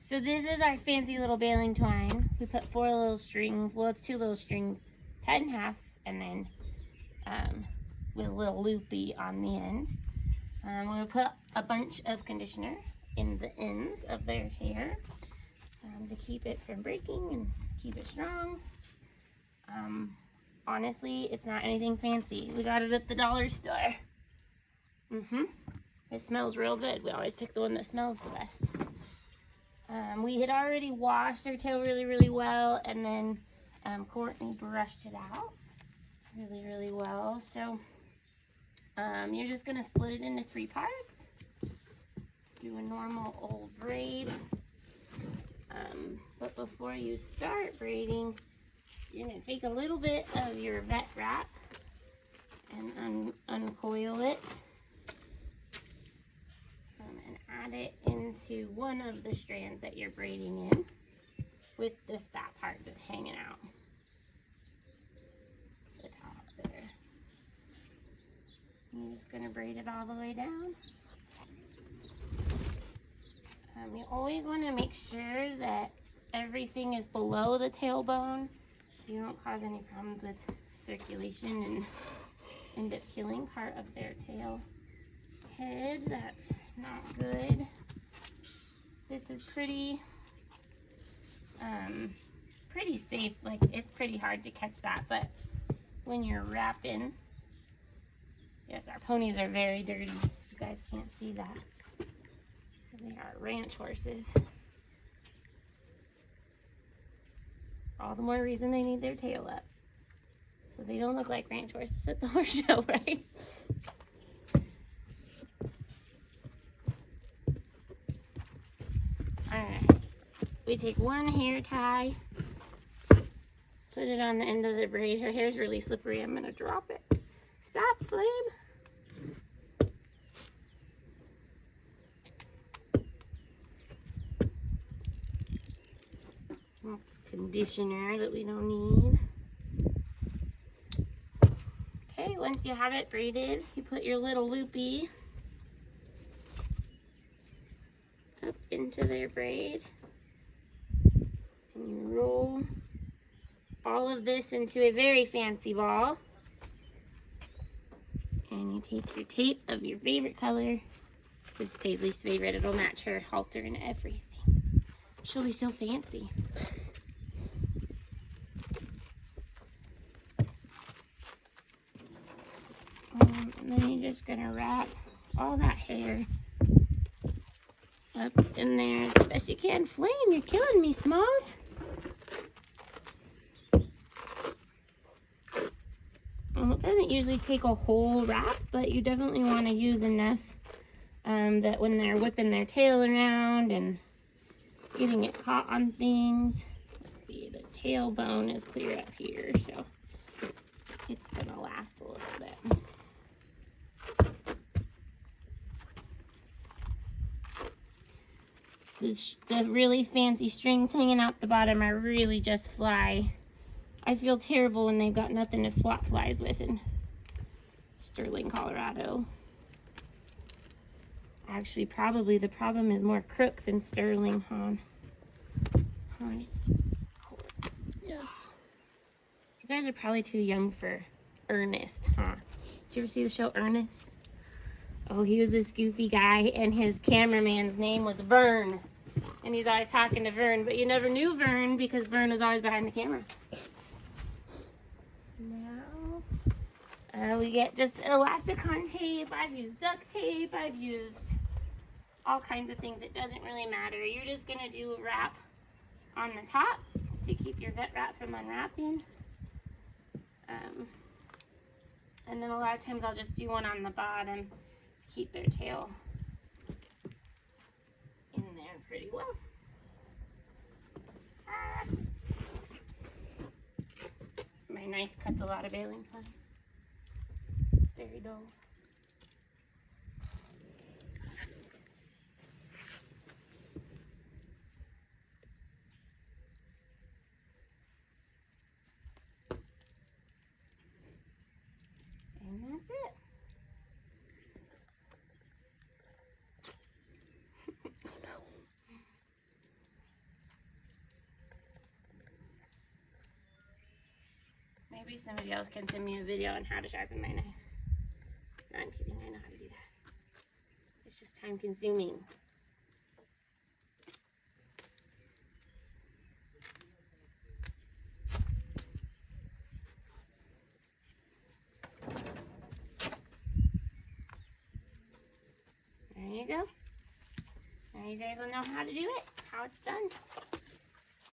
So this is our fancy little baling twine. We put 4 little strings. Well, it's 2 little strings, tied in half, and then with a little loopy on the end. We put a bunch of conditioner in the ends of their hair to keep it from breaking and keep it strong. Honestly, it's not anything fancy. We got it at the dollar store. It smells real good. We always pick the one that smells the best. We had already washed our tail really, really well, and then Courtney brushed it out really, really well. So you're just gonna split it into 3 parts. Do a normal old braid. But before you start braiding, you're gonna take a little bit of your vet wrap and uncoil it. And add it into one of the strands that you're braiding in, with that part just hanging out the top there. You're just going to braid it all the way down. You always want to make sure that everything is below the tailbone so you don't cause any problems with circulation and end up killing part of their tail head. That's not good. This is pretty safe. Like, it's pretty hard to catch that, but when you're wrapping, yes, our ponies are very dirty. You guys can't see that. They are ranch horses. All the more reason they need their tail up, so they don't look like ranch horses at the horse show, right? Alright, we take one hair tie, put it on the end of the braid. Her hair's really slippery. I'm going to drop it. Stop, Flame. That's conditioner that we don't need. Okay, once you have it braided, you put your little loopy up into their braid, and you roll all of this into a very fancy ball, and you take your tape of your favorite color. This is Paisley's favorite. It'll match her halter and everything. She'll be so fancy. And then you're just gonna wrap all that hair up in there as best you can. Flame, you're killing me, Smalls. It doesn't usually take a whole wrap, but you definitely want to use enough that when they're whipping their tail around and getting it caught on things. Let's see, the tailbone is clear up here, so it's gonna last a little bit. The really fancy strings hanging out the bottom are really just fly. I feel terrible when they've got nothing to swat flies with in Sterling, Colorado. Actually, probably the problem is more Crook than Sterling, huh? Yeah. You guys are probably too young for Ernest, huh? Did you ever see the show Ernest? Oh, he was this goofy guy, and his cameraman's name was Vern. And he's always talking to Vern, but you never knew Vern because Vern was always behind the camera. So now we get just elasticon tape. I've used duct tape. I've used all kinds of things. It doesn't really matter. You're just going to do a wrap on the top to keep your vet wrap from unwrapping. And then a lot of times I'll just do one on the bottom to keep their tail in there pretty well. My knife cuts a lot of baling twine. It's very dull. And that's it. Maybe somebody else can send me a video on how to sharpen my knife. No, I'm kidding. I know how to do that. It's just time consuming. There you go. Now you guys will know how to do it, how it's done.